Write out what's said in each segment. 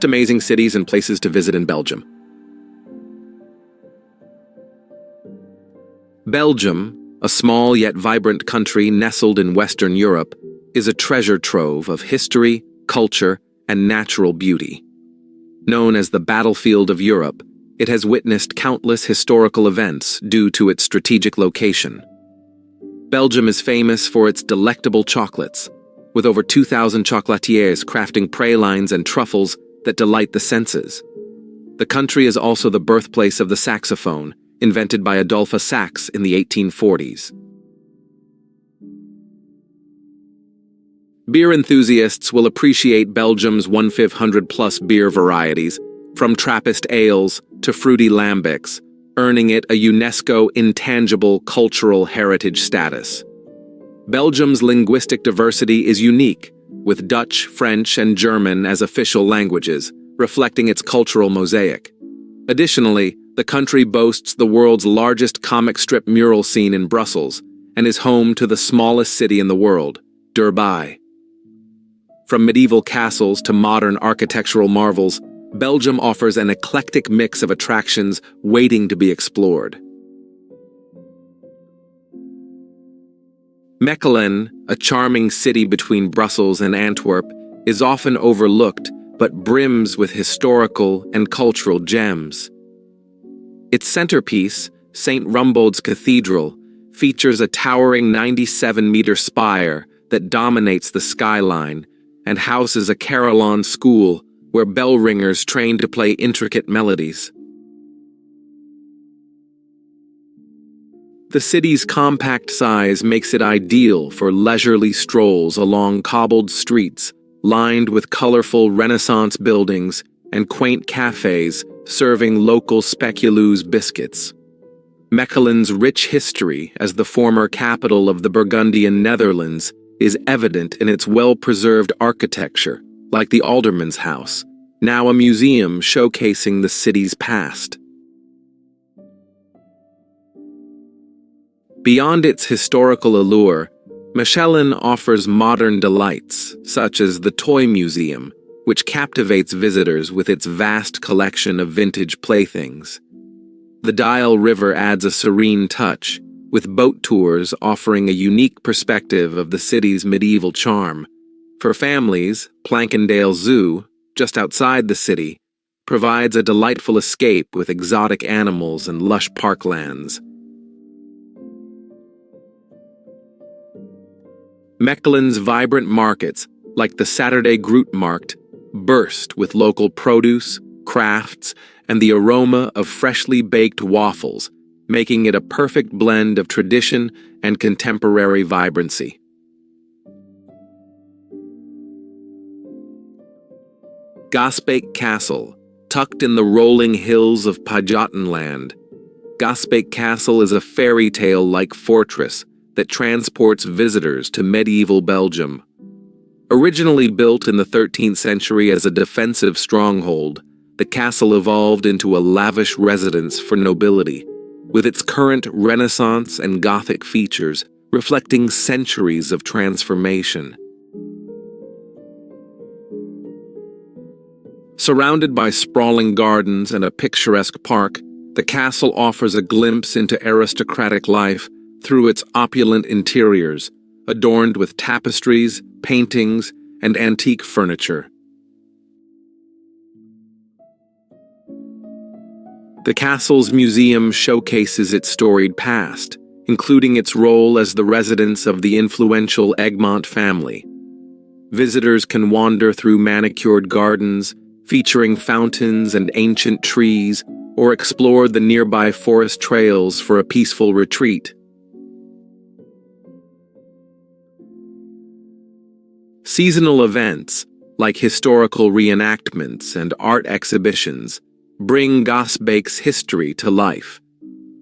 most amazing cities and places to visit in Belgium. Belgium, a small yet vibrant country nestled in Western Europe, is a treasure trove of history, culture, and natural beauty. Known as the battlefield of Europe, it has witnessed countless historical events due to its strategic location. Belgium is famous for its delectable chocolates, with over 2,000 chocolatiers crafting pralines and truffles that delight the senses. The country is also the birthplace of the saxophone, invented by Adolphe Sax in the 1840s. Beer enthusiasts will appreciate Belgium's 1,500-plus beer varieties, from Trappist ales to fruity lambics, earning it a UNESCO Intangible Cultural Heritage status. Belgium's linguistic diversity is unique, with Dutch, French, and German as official languages, reflecting its cultural mosaic. Additionally, the country boasts the world's largest comic strip mural scene in Brussels and is home to the smallest city in the world, Durbuy. From medieval castles to modern architectural marvels, Belgium offers an eclectic mix of attractions waiting to be explored. Mechelen, a charming city between Brussels and Antwerp, is often overlooked but brims with historical and cultural gems. Its centerpiece, St. Rumbold's Cathedral, features a towering 97-meter spire that dominates the skyline and houses a carillon school where bell ringers train to play intricate melodies. The city's compact size makes it ideal for leisurely strolls along cobbled streets lined with colorful Renaissance buildings and quaint cafes serving local speculoos biscuits. Mechelen's rich history as the former capital of the Burgundian Netherlands is evident in its well-preserved architecture, like the Alderman's House, now a museum showcasing the city's past. Beyond its historical allure, Mechelen offers modern delights, such as the Toy Museum, which captivates visitors with its vast collection of vintage playthings. The Dial River adds a serene touch, with boat tours offering a unique perspective of the city's medieval charm. For families, Plankendale Zoo, just outside the city, provides a delightful escape with exotic animals and lush parklands. Mechelen's vibrant markets, like the Saturday Grootmarkt, burst with local produce, crafts, and the aroma of freshly baked waffles, making it a perfect blend of tradition and contemporary vibrancy. Gaasbeek Castle, tucked in the rolling hills of Pajottenland. Gaasbeek Castle is a fairy tale-like fortress that transports visitors to medieval Belgium. Originally built in the 13th century as a defensive stronghold, the castle evolved into a lavish residence for nobility, with its current Renaissance and Gothic features reflecting centuries of transformation. Surrounded by sprawling gardens and a picturesque park, the castle offers a glimpse into aristocratic life through its opulent interiors, adorned with tapestries, paintings, and antique furniture. The castle's museum showcases its storied past, including its role as the residence of the influential Egmont family. Visitors can wander through manicured gardens, featuring fountains and ancient trees, or explore the nearby forest trails for a peaceful retreat. Seasonal events, like historical reenactments and art exhibitions, bring Gaasbeek's history to life.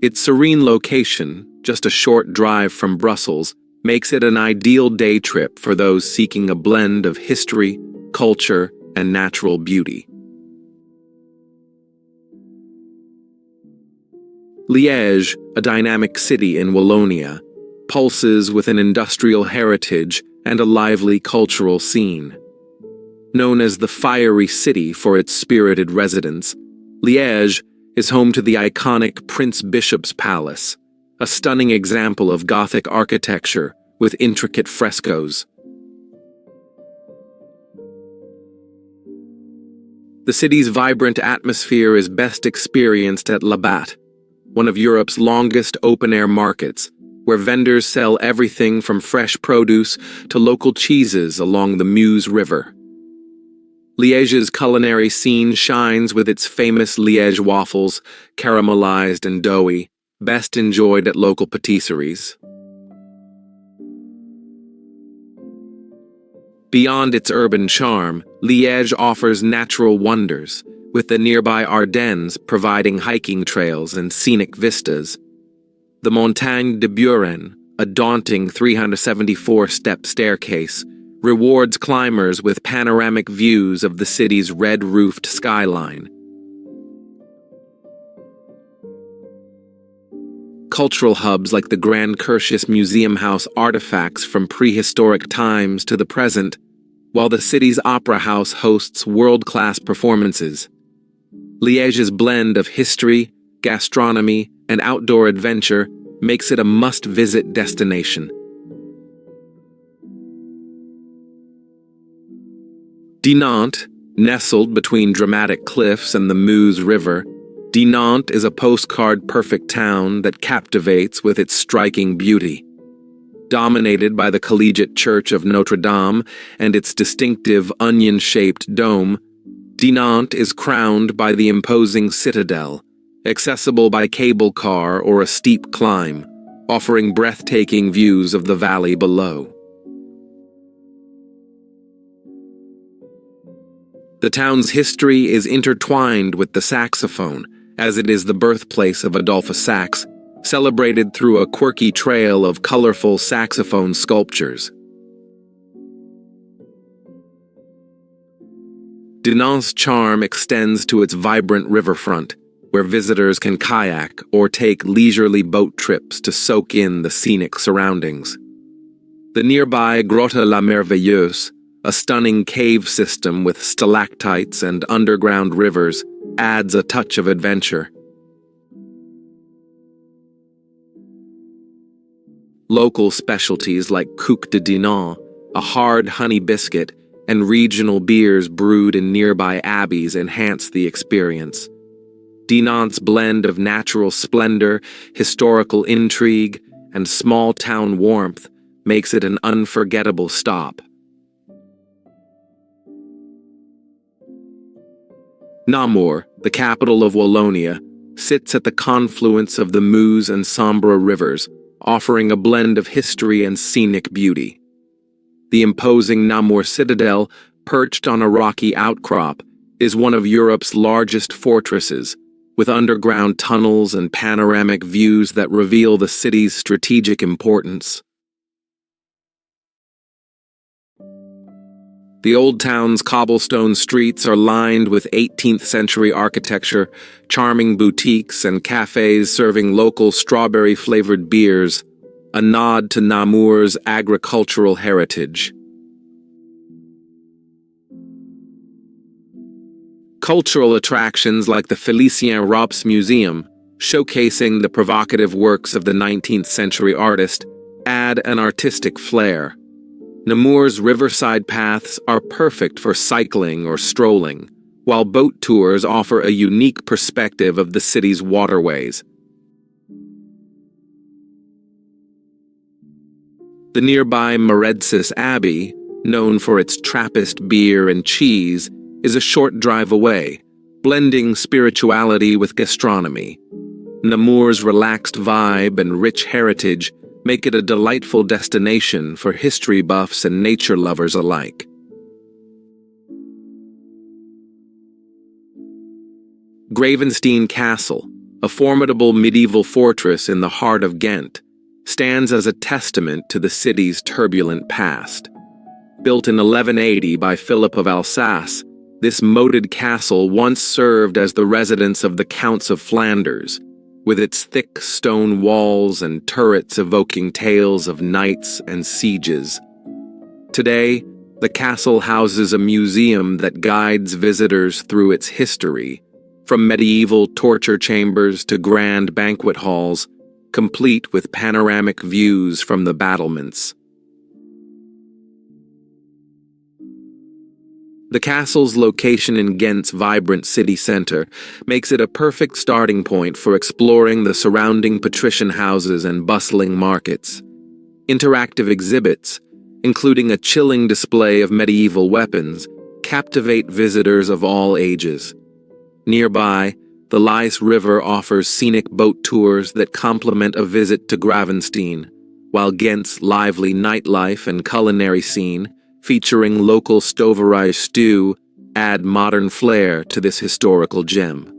Its serene location, just a short drive from Brussels, makes it an ideal day trip for those seeking a blend of history, culture, and natural beauty. Liège, a dynamic city in Wallonia, pulses with an industrial heritage and a lively cultural scene. Known as the Fiery City for its spirited residents, Liège is home to the iconic Prince Bishop's Palace, a stunning example of Gothic architecture with intricate frescoes. The city's vibrant atmosphere is best experienced at Labatt, one of Europe's longest open-air markets, where vendors sell everything from fresh produce to local cheeses along the Meuse River. Liège's culinary scene shines with its famous Liège waffles, caramelized and doughy, best enjoyed at local patisseries. Beyond its urban charm, Liège offers natural wonders, with the nearby Ardennes providing hiking trails and scenic vistas. The Montagne de Buren, a daunting 374-step staircase, rewards climbers with panoramic views of the city's red-roofed skyline. Cultural hubs like the Grand Curtius Museum house artifacts from prehistoric times to the present, while the city's opera house hosts world-class performances. Liège's blend of history, gastronomy, and outdoor adventure makes it a must-visit destination. Dinant, nestled between dramatic cliffs and the Meuse River, Dinant is a postcard-perfect town that captivates with its striking beauty. Dominated by the collegiate church of Notre Dame and its distinctive onion-shaped dome, Dinant is crowned by the imposing citadel, accessible by cable car or a steep climb, offering breathtaking views of the valley below. The town's history is intertwined with the saxophone, as it is the birthplace of Adolphus Sax, celebrated through a quirky trail of colorful saxophone sculptures. Dinant's charm extends to its vibrant riverfront, where visitors can kayak or take leisurely boat trips to soak in the scenic surroundings. The nearby Grotte la Merveilleuse, a stunning cave system with stalactites and underground rivers, adds a touch of adventure. Local specialties like Coq de Dinant, a hard honey biscuit, and regional beers brewed in nearby abbeys enhance the experience. Dinant's blend of natural splendor, historical intrigue, and small-town warmth makes it an unforgettable stop. Namur, the capital of Wallonia, sits at the confluence of the Meuse and Sambre rivers, offering a blend of history and scenic beauty. The imposing Namur citadel, perched on a rocky outcrop, is one of Europe's largest fortresses, with underground tunnels and panoramic views that reveal the city's strategic importance. The old town's cobblestone streets are lined with 18th-century architecture, charming boutiques and cafes serving local strawberry-flavored beers, a nod to Namur's agricultural heritage. Cultural attractions like the Félicien Rops Museum, showcasing the provocative works of the 19th-century artist, add an artistic flair. Namur's riverside paths are perfect for cycling or strolling, while boat tours offer a unique perspective of the city's waterways. The nearby Villers Abbey, known for its Trappist beer and cheese, is a short drive away, blending spirituality with gastronomy. Namur's relaxed vibe and rich heritage make it a delightful destination for history buffs and nature lovers alike. Gravensteen Castle, a formidable medieval fortress in the heart of Ghent, stands as a testament to the city's turbulent past. Built in 1180 by Philip of Alsace, this moated castle once served as the residence of the Counts of Flanders, with its thick stone walls and turrets evoking tales of knights and sieges. Today, The castle houses a museum that guides visitors through its history, from medieval torture chambers to grand banquet halls, complete with panoramic views from the battlements. The castle's location in Ghent's vibrant city centre makes it a perfect starting point for exploring the surrounding patrician houses and bustling markets. Interactive exhibits, including a chilling display of medieval weapons, captivate visitors of all ages. Nearby, the Liège River offers scenic boat tours that complement a visit to Gravensteen, while Ghent's lively nightlife and culinary scene, featuring local stoverij stew, add modern flair to this historical gem.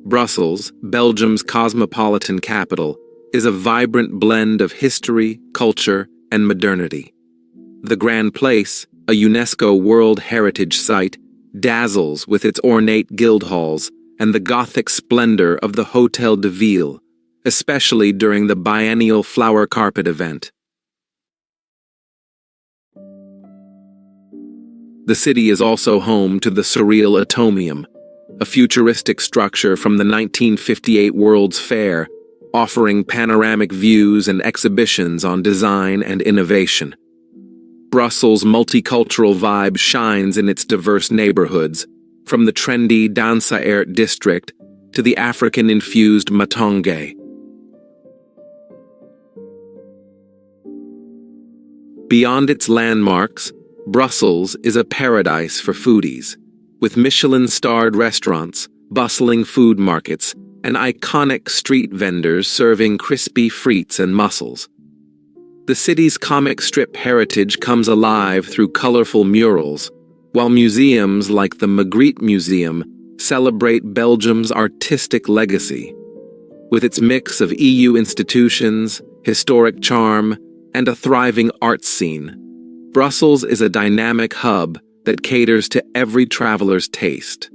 Brussels, Belgium's cosmopolitan capital, is a vibrant blend of history, culture, and modernity. The Grand Place, a UNESCO World Heritage Site, dazzles with its ornate guild halls and the Gothic splendor of the Hôtel de Ville, especially during the biennial flower carpet event. The city is also home to the surreal Atomium, a futuristic structure from the 1958 World's Fair, offering panoramic views and exhibitions on design and innovation. Brussels' multicultural vibe shines in its diverse neighborhoods, from the trendy Dansaert district to the African-infused Matonge. Beyond its landmarks, Brussels is a paradise for foodies, with Michelin-starred restaurants, bustling food markets, and iconic street vendors serving crispy frites and mussels. The city's comic strip heritage comes alive through colorful murals, while museums like the Magritte Museum celebrate Belgium's artistic legacy. With its mix of EU institutions, historic charm, and a thriving arts scene, Brussels is a dynamic hub that caters to every traveler's taste.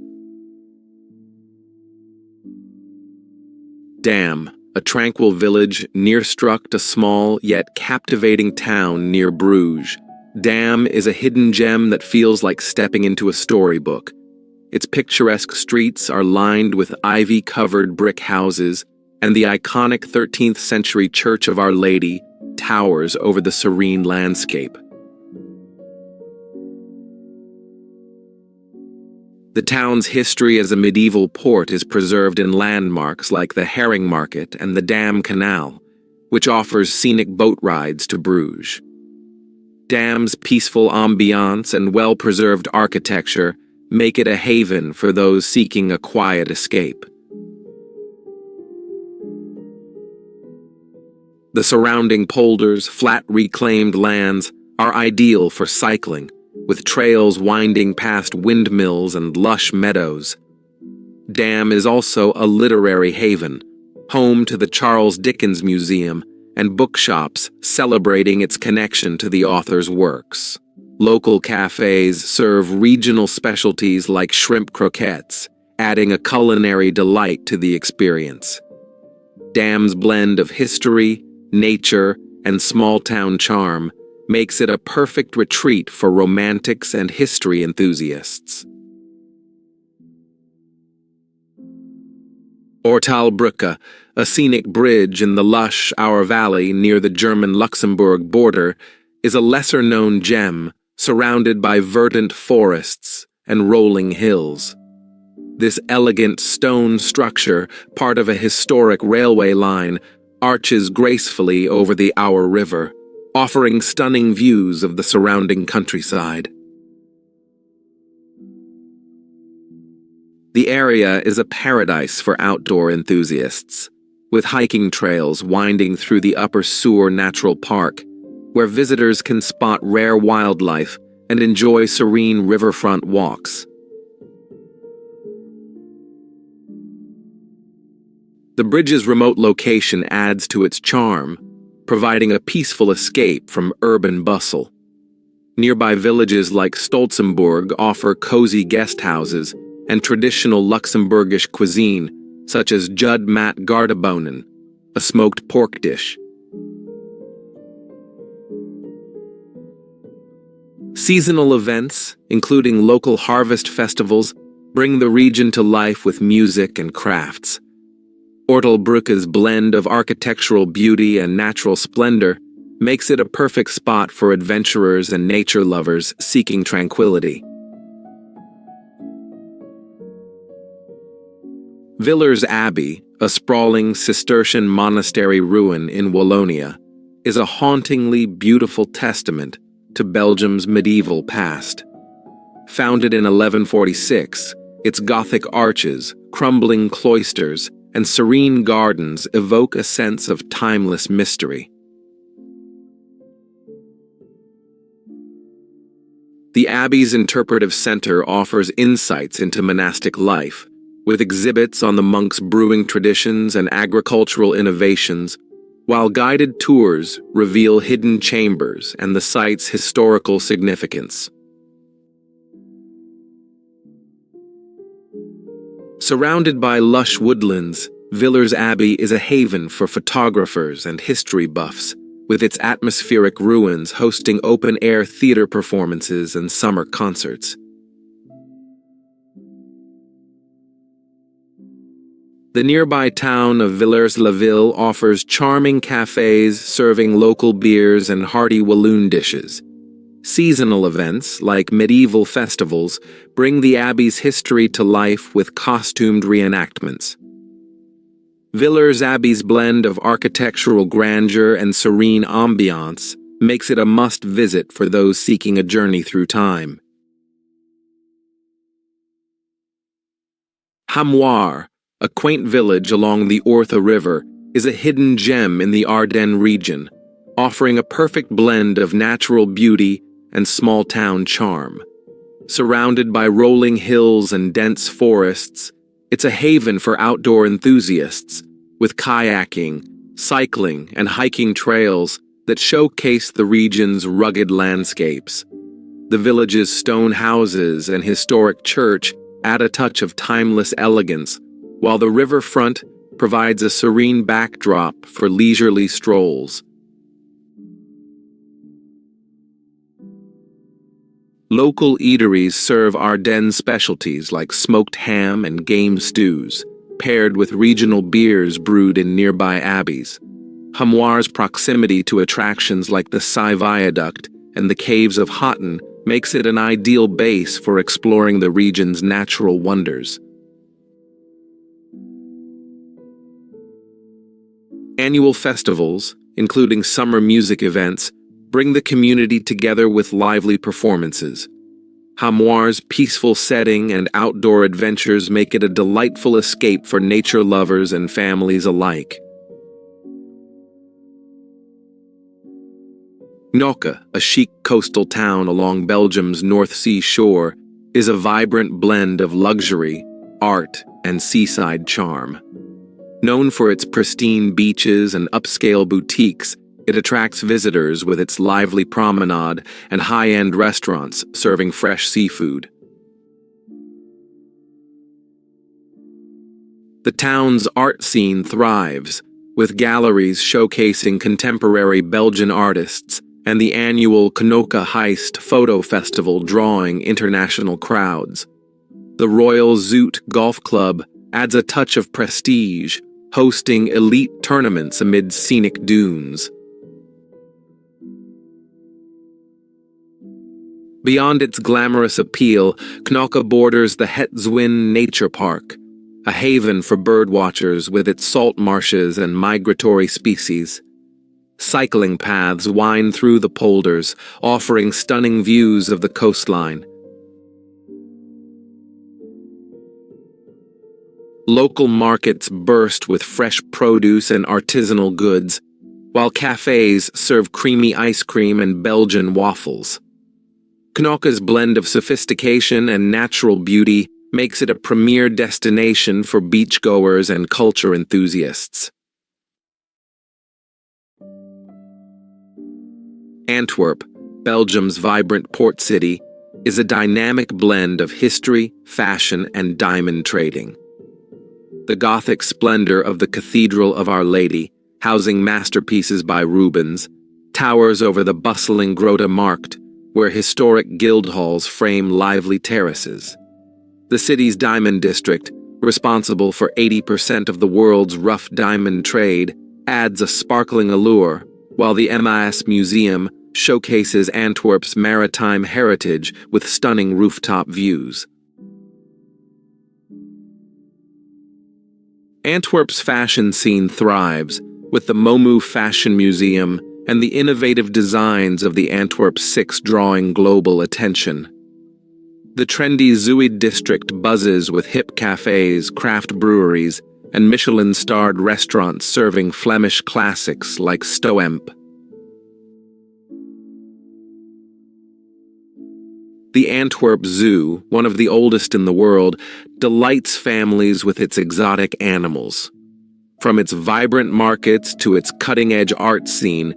Damme, a tranquil village near-struck a small yet captivating town near Bruges. Damme is a hidden gem that feels like stepping into a storybook. Its picturesque streets are lined with ivy-covered brick houses, and the iconic 13th century Church of Our Lady towers over the serene landscape. The town's history as a medieval port is preserved in landmarks like the Herring Market and the Damme Canal, which offers scenic boat rides to Bruges. Damme's peaceful ambiance and well-preserved architecture make it a haven for those seeking a quiet escape. The surrounding polders, flat reclaimed lands, are ideal for cycling, with trails winding past windmills and lush meadows. Damme is also a literary haven, home to the Charles Dickens Museum and bookshops celebrating its connection to the author's works. Local cafes serve regional specialties like shrimp croquettes, adding a culinary delight to the experience. Damme's blend of history, nature, and small-town charm makes it a perfect retreat for romantics and history enthusiasts. Ourtalbrcke, a scenic bridge in the lush Our Valley near the German-Luxembourg border, is a lesser-known gem surrounded by verdant forests and rolling hills. This elegant stone structure, part of a historic railway line, arches gracefully over the Our River, offering stunning views of the surrounding countryside. The area is a paradise for outdoor enthusiasts, with hiking trails winding through the Upper Sour Natural Park, where visitors can spot rare wildlife and enjoy serene riverfront walks. The bridge's remote location adds to its charm, providing a peaceful escape from urban bustle. Nearby villages like Stolzenburg offer cozy guest houses and traditional Luxembourgish cuisine, such as Jud Mat Gardebonen, a smoked pork dish. Seasonal events, including local harvest festivals, bring the region to life with music and crafts. Ourtalbrcke's blend of architectural beauty and natural splendor makes it a perfect spot for adventurers and nature lovers seeking tranquility. Villers Abbey, a sprawling Cistercian monastery ruin in Wallonia, is a hauntingly beautiful testament to Belgium's medieval past. Founded in 1146, its Gothic arches, crumbling cloisters, and serene gardens evoke a sense of timeless mystery. The Abbey's interpretive center offers insights into monastic life, with exhibits on the monks' brewing traditions and agricultural innovations, while guided tours reveal hidden chambers and the site's historical significance. Surrounded by lush woodlands, Villers Abbey is a haven for photographers and history buffs, with its atmospheric ruins hosting open-air theater performances and summer concerts. The nearby town of Villers-la-Ville offers charming cafes serving local beers and hearty Walloon dishes. Seasonal events, like medieval festivals, bring the Abbey's history to life with costumed reenactments. Villers Abbey's blend of architectural grandeur and serene ambiance makes it a must-visit for those seeking a journey through time. Namur, a quaint village along the Ourthe River, is a hidden gem in the Ardennes region, offering a perfect blend of natural beauty and small-town charm. Surrounded by rolling hills and dense forests, it's a haven for outdoor enthusiasts, with kayaking, cycling, and hiking trails that showcase the region's rugged landscapes. The village's stone houses and historic church add a touch of timeless elegance, while the riverfront provides a serene backdrop for leisurely strolls. Local eateries serve Ardennes specialties like smoked ham and game stews, paired with regional beers brewed in nearby abbeys. Namur's proximity to attractions like the Sai Viaduct and the caves of Hotten makes it an ideal base for exploring the region's natural wonders. Annual festivals, including summer music events, bring the community together with lively performances. Namur's peaceful setting and outdoor adventures make it a delightful escape for nature lovers and families alike. Knokke, a chic coastal town along Belgium's North Sea shore, is a vibrant blend of luxury, art, and seaside charm. Known for its pristine beaches and upscale boutiques, it attracts visitors with its lively promenade and high-end restaurants serving fresh seafood. The town's art scene thrives, with galleries showcasing contemporary Belgian artists and the annual Knokke Heist photo festival drawing international crowds. The Royal Zoot Golf Club adds a touch of prestige, hosting elite tournaments amid scenic dunes. Beyond its glamorous appeal, Knokke borders the Het Zwin Nature Park, a haven for birdwatchers with its salt marshes and migratory species. Cycling paths wind through the polders, offering stunning views of the coastline. Local markets burst with fresh produce and artisanal goods, while cafes serve creamy ice cream and Belgian waffles. Knokke's blend of sophistication and natural beauty makes it a premier destination for beachgoers and culture enthusiasts. Antwerp, Belgium's vibrant port city, is a dynamic blend of history, fashion, and diamond trading. The Gothic splendor of the Cathedral of Our Lady, housing masterpieces by Rubens, towers over the bustling Grote Markt, where historic guild halls frame lively terraces. The city's diamond district, responsible for 80% of the world's rough diamond trade, adds a sparkling allure, while the MAS Museum showcases Antwerp's maritime heritage with stunning rooftop views. Antwerp's fashion scene thrives, with the Momu Fashion Museum and the innovative designs of the Antwerp Six drawing global attention. The trendy Zuid district buzzes with hip cafes, craft breweries, and Michelin-starred restaurants serving Flemish classics like Stoemp. The Antwerp Zoo, one of the oldest in the world, delights families with its exotic animals. From its vibrant markets to its cutting-edge art scene,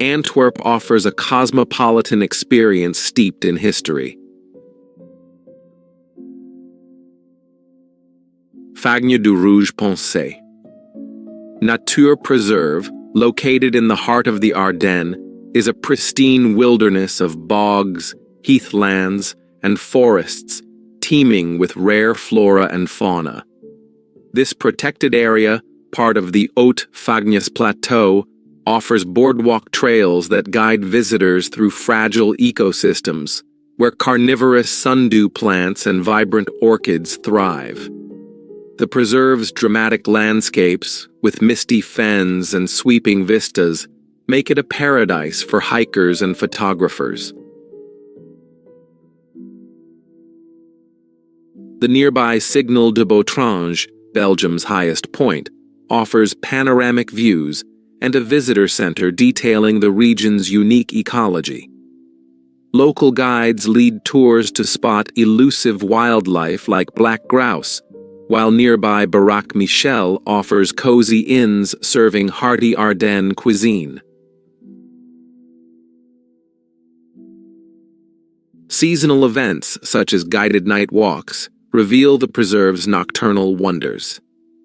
Antwerp offers a cosmopolitan experience steeped in history. Fagne du Rouge Poncé. Nature Preserve, located in the heart of the Ardennes, is a pristine wilderness of bogs, heathlands, and forests teeming with rare flora and fauna. This protected area, part of the Haute-Fagnes Plateau, offers boardwalk trails that guide visitors through fragile ecosystems, where carnivorous sundew plants and vibrant orchids thrive. The preserve's dramatic landscapes, with misty fens and sweeping vistas, make it a paradise for hikers and photographers. The nearby Signal de Botrange, Belgium's highest point, offers panoramic views and a visitor center detailing the region's unique ecology. Local guides lead tours to spot elusive wildlife like black grouse, while nearby Baraque Michel offers cozy inns serving hearty Ardennes cuisine. Seasonal events, such as guided night walks, reveal the preserve's nocturnal wonders.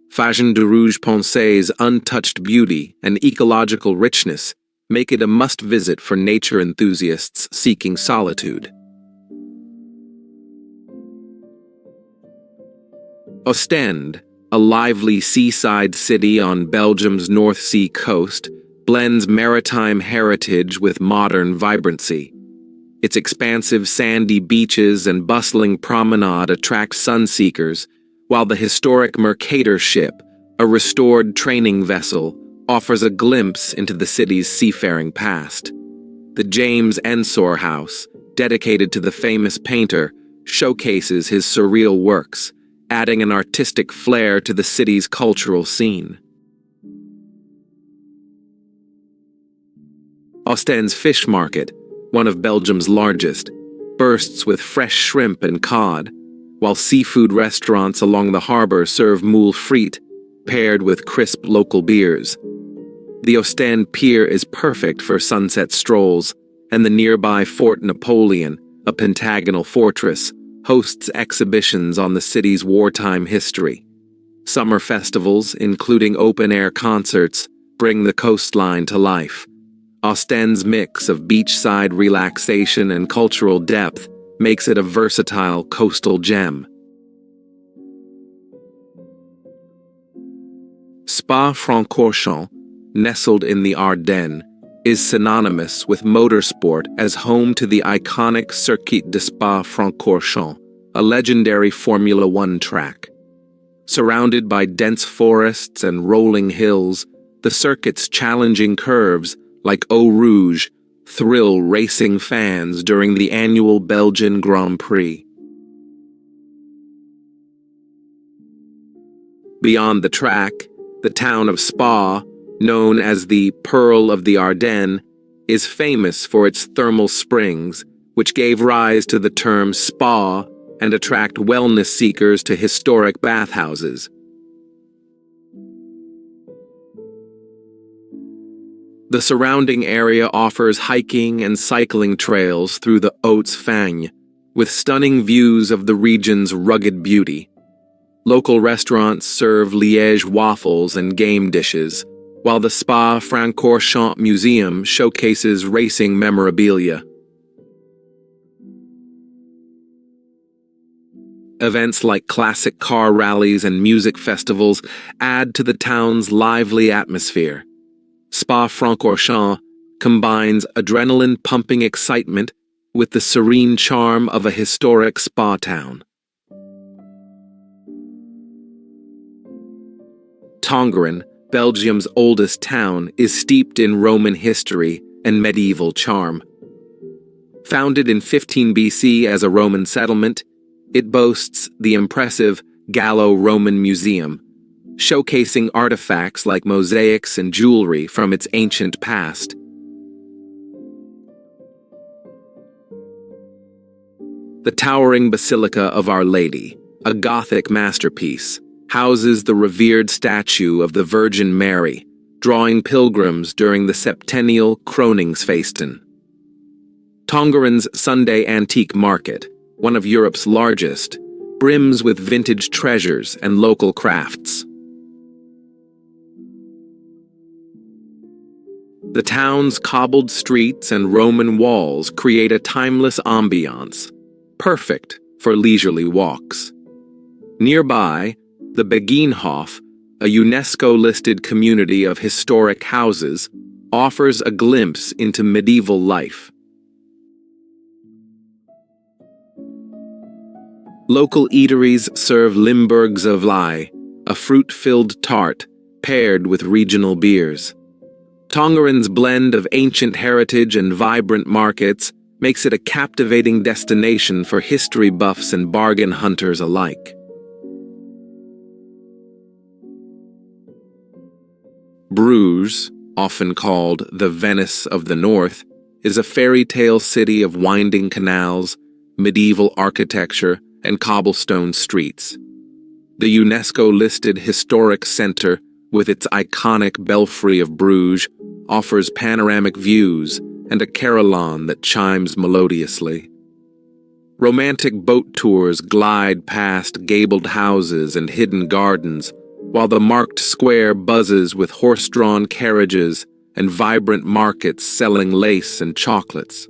Fagne du Rouge Poncé's untouched beauty and ecological richness make it a must-visit for nature enthusiasts seeking solitude. Ostend, a lively seaside city on Belgium's North Sea coast, blends maritime heritage with modern vibrancy. Its expansive sandy beaches and bustling promenade attract sunseekers, while the historic Mercator ship, a restored training vessel, offers a glimpse into the city's seafaring past. The James Ensor House, dedicated to the famous painter, showcases his surreal works, adding an artistic flair to the city's cultural scene. Ostend's fish market, one of Belgium's largest, bursts with fresh shrimp and cod, while seafood restaurants along the harbor serve moule frite, paired with crisp local beers. The Ostend Pier is perfect for sunset strolls, and the nearby Fort Napoleon, a pentagonal fortress, hosts exhibitions on the city's wartime history. Summer festivals, including open-air concerts, bring the coastline to life. Ostend's mix of beachside relaxation and cultural depth makes it a versatile coastal gem. Spa-Francorchamps, nestled in the Ardennes, is synonymous with motorsport as home to the iconic Circuit de Spa-Francorchamps, a legendary Formula One track. Surrounded by dense forests and rolling hills, the circuit's challenging curves, like Rouge, thrill racing fans during the annual Belgian Grand Prix. Beyond the track, the town of Spa, known as the Pearl of the Ardennes, is famous for its thermal springs, which gave rise to the term spa and attract wellness seekers to historic bathhouses. The surrounding area offers hiking and cycling trails through the Haute-Fagne, with stunning views of the region's rugged beauty. Local restaurants serve Liège waffles and game dishes, while the Spa-Francorchamps Museum showcases racing memorabilia. Events like classic car rallies and music festivals add to the town's lively atmosphere. Spa-Francorchamps combines adrenaline-pumping excitement with the serene charm of a historic spa town. Tongeren, Belgium's oldest town, is steeped in Roman history and medieval charm. Founded in 15 BC as a Roman settlement, it boasts the impressive Gallo-Roman Museum, showcasing artifacts like mosaics and jewelry from its ancient past. The towering Basilica of Our Lady, a Gothic masterpiece, houses the revered statue of the Virgin Mary, drawing pilgrims during the septennial Kroningsfeesten. Tongeren's Sunday Antique Market, one of Europe's largest, brims with vintage treasures and local crafts. The town's cobbled streets and Roman walls create a timeless ambiance, perfect for leisurely walks. Nearby, the Beginhof, a UNESCO-listed community of historic houses, offers a glimpse into medieval life. Local eateries serve Limburgs of Ley, a fruit-filled tart paired with regional beers. Tongeren's blend of ancient heritage and vibrant markets makes it a captivating destination for history buffs and bargain hunters alike. Bruges, often called the Venice of the North, is a fairy tale city of winding canals, medieval architecture, and cobblestone streets. The UNESCO-listed historic center, with its iconic belfry of Bruges, offers panoramic views and a carillon that chimes melodiously. Romantic boat tours glide past gabled houses and hidden gardens, while the marked square buzzes with horse-drawn carriages and vibrant markets selling lace and chocolates.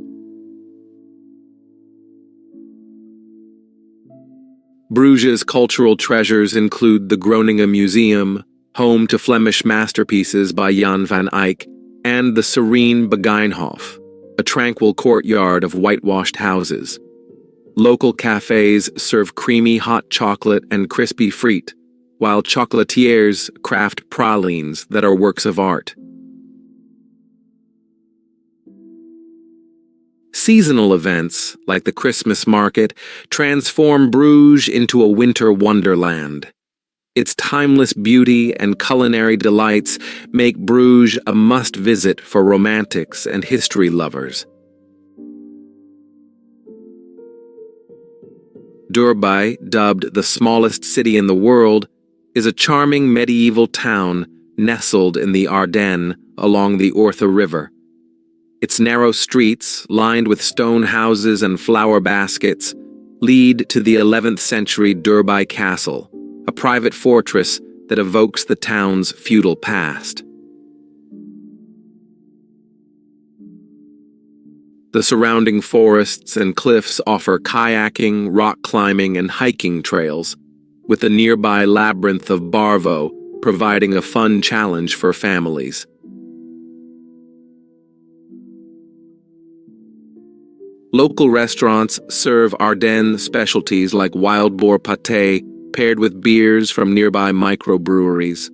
Bruges' cultural treasures include the Groningen Museum, home to Flemish masterpieces by Jan van Eyck, and the serene Beginhof, a tranquil courtyard of whitewashed houses. Local cafes serve creamy hot chocolate and crispy frites, while chocolatiers craft pralines that are works of art. Seasonal events, like the Christmas market, transform Bruges into a winter wonderland. Its timeless beauty and culinary delights make Bruges a must-visit for romantics and history lovers. Durbuy, dubbed the smallest city in the world, is a charming medieval town nestled in the Ardennes along the Ourthe River. Its narrow streets, lined with stone houses and flower baskets, lead to the 11th century Durbuy Castle, a private fortress that evokes the town's feudal past. The surrounding forests and cliffs offer kayaking, rock climbing, and hiking trails, with the nearby labyrinth of Barvo providing a fun challenge for families. Local restaurants serve Ardennes specialties like wild boar pâté, paired with beers from nearby microbreweries.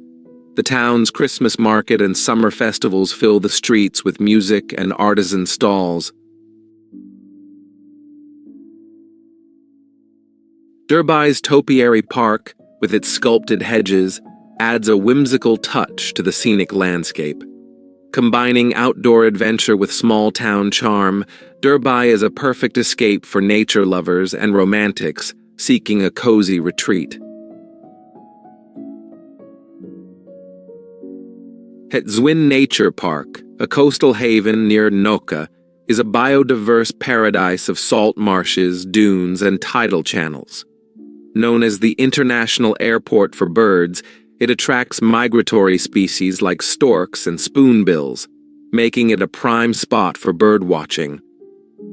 The town's Christmas market and summer festivals fill the streets with music and artisan stalls. Durbuy's topiary park, with its sculpted hedges, adds a whimsical touch to the scenic landscape. Combining outdoor adventure with small-town charm, Durbuy is a perfect escape for nature lovers and romantics seeking a cozy retreat. Het Zwin Nature Park, a coastal haven near Knokke, is a biodiverse paradise of salt marshes, dunes, and tidal channels. Known as the International Airport for Birds, it attracts migratory species like storks and spoonbills, making it a prime spot for birdwatching.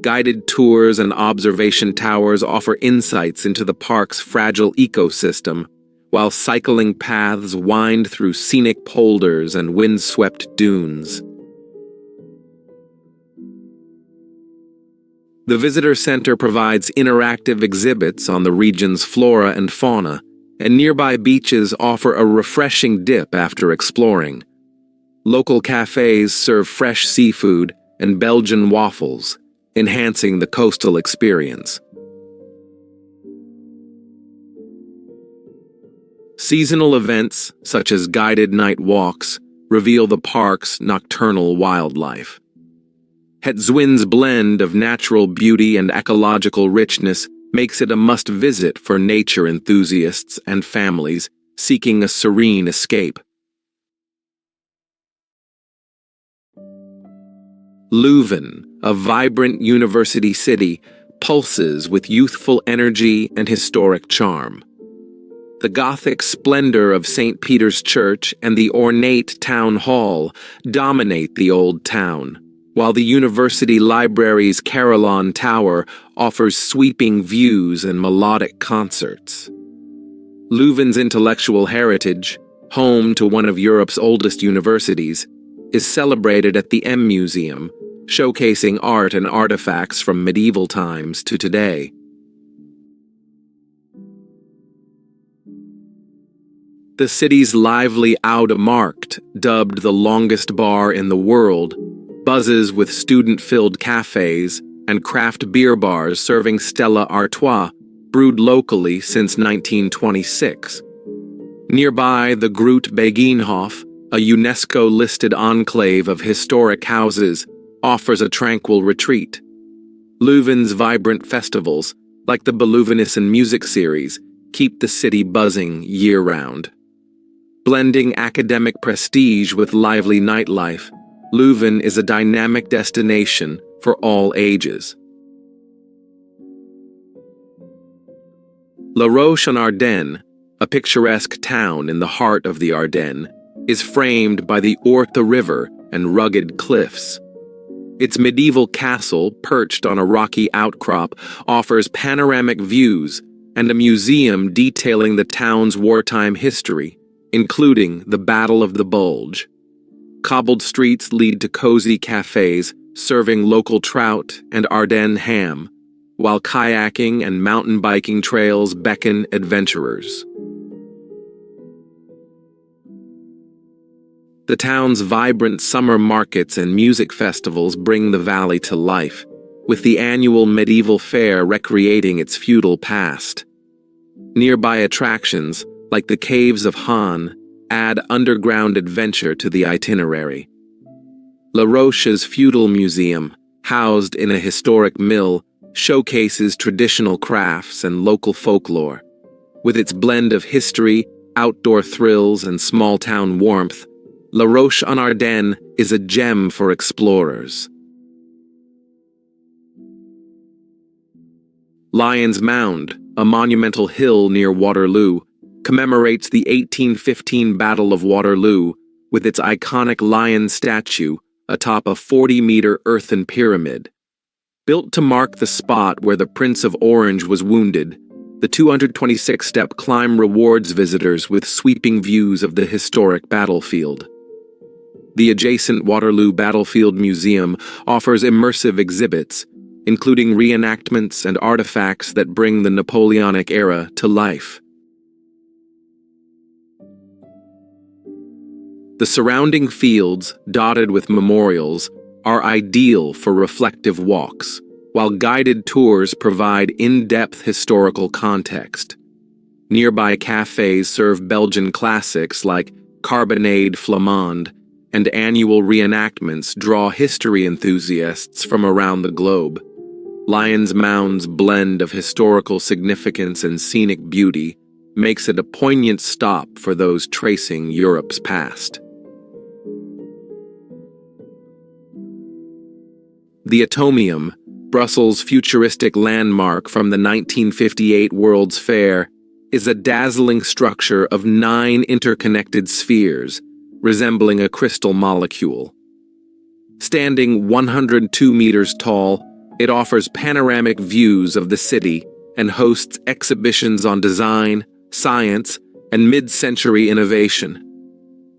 Guided tours and observation towers offer insights into the park's fragile ecosystem, while cycling paths wind through scenic polders and windswept dunes. The visitor center provides interactive exhibits on the region's flora and fauna, and nearby beaches offer a refreshing dip after exploring. Local cafes serve fresh seafood and Belgian waffles, enhancing the coastal experience. Seasonal events, such as guided night walks, reveal the park's nocturnal wildlife. Het Zwin's blend of natural beauty and ecological richness makes it a must-visit for nature enthusiasts and families seeking a serene escape. Leuven, a vibrant university city, pulses with youthful energy and historic charm. The Gothic splendor of St. Peter's Church and the ornate town hall dominate the old town, while the university library's Carillon Tower offers sweeping views and melodic concerts. Leuven's intellectual heritage, home to one of Europe's oldest universities, is celebrated at the M Museum, showcasing art and artifacts from medieval times to today. The city's lively Oude Markt, dubbed the longest bar in the world, buzzes with student-filled cafes and craft beer bars serving Stella Artois, brewed locally since 1926. Nearby, the Groot Beginhof, a UNESCO-listed enclave of historic houses, offers a tranquil retreat. Leuven's vibrant festivals, like the Beleuvenische music series, keep the city buzzing year-round. Blending academic prestige with lively nightlife, Leuven is a dynamic destination for all ages. La Roche-en-Ardenne, a picturesque town in the heart of the Ardennes, is framed by the Ourthe River and rugged cliffs. Its medieval castle, perched on a rocky outcrop, offers panoramic views and a museum detailing the town's wartime history, including the Battle of the Bulge. Cobbled streets lead to cozy cafes serving local trout and Ardennes ham, while kayaking and mountain biking trails beckon adventurers. The town's vibrant summer markets and music festivals bring the valley to life, with the annual medieval fair recreating its feudal past. Nearby attractions, like the Caves of Han, add underground adventure to the itinerary. La Roche's feudal museum, housed in a historic mill, showcases traditional crafts and local folklore. With its blend of history, outdoor thrills, and small-town warmth, La Roche-en-Ardenne is a gem for explorers. Lion's Mound, a monumental hill near Waterloo, commemorates the 1815 Battle of Waterloo with its iconic lion statue atop a 40-meter earthen pyramid. Built to mark the spot where the Prince of Orange was wounded, the 226-step climb rewards visitors with sweeping views of the historic battlefield. The adjacent Waterloo Battlefield Museum offers immersive exhibits, including reenactments and artifacts that bring the Napoleonic era to life. The surrounding fields, dotted with memorials, are ideal for reflective walks, while guided tours provide in-depth historical context. Nearby cafes serve Belgian classics like Carbonade Flamande, and annual reenactments draw history enthusiasts from around the globe. Lion's Mound's blend of historical significance and scenic beauty makes it a poignant stop for those tracing Europe's past. The Atomium, Brussels' futuristic landmark from the 1958 World's Fair, is a dazzling structure of 9 interconnected spheres, resembling a crystal molecule. Standing 102 meters tall, It offers panoramic views of the city and hosts exhibitions on design, science, and mid-century innovation.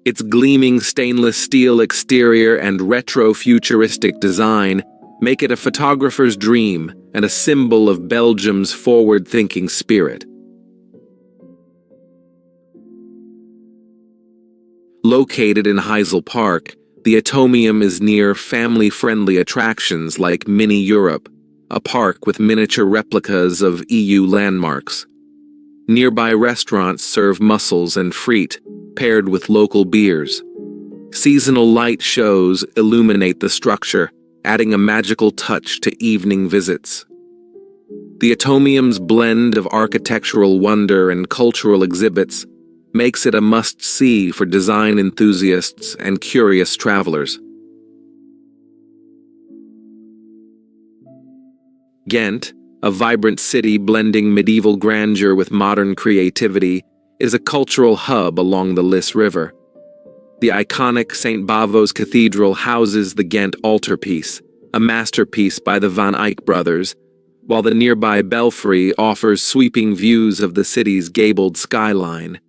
Its gleaming stainless steel exterior and retro-futuristic design make it a photographer's dream and a symbol of Belgium's forward-thinking spirit. Located in Heysel Park, the Atomium is near family-friendly attractions like Mini Europe, a park with miniature replicas of EU landmarks. Nearby restaurants serve mussels and frites, paired with local beers. Seasonal light shows illuminate the structure, adding a magical touch to evening visits. The Atomium's blend of architectural wonder and cultural exhibits makes it a must-see for design enthusiasts and curious travelers. Ghent, a vibrant city blending medieval grandeur with modern creativity, is a cultural hub along the Lys River. The iconic St. Bavo's Cathedral houses the Ghent altarpiece, a masterpiece by the Van Eyck brothers, while the nearby belfry offers sweeping views of the city's gabled skyline.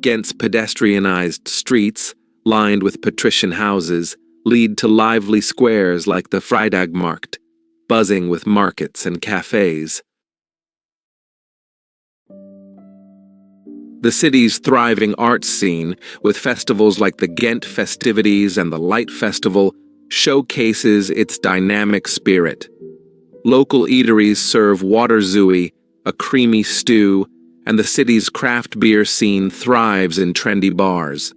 Ghent's pedestrianized streets, lined with patrician houses, lead to lively squares like the Vrijdagmarkt, buzzing with markets and cafes. The city's thriving arts scene, with festivals like the Ghent Festivities and the Light Festival, showcases its dynamic spirit. Local eateries serve waterzooi, a creamy stew, and the city's craft beer scene thrives in trendy bars.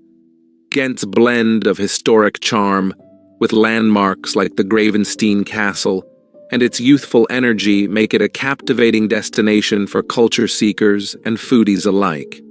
Ghent's blend of historic charm, with landmarks like the Gravensteen Castle, and its youthful energy make it a captivating destination for culture seekers and foodies alike.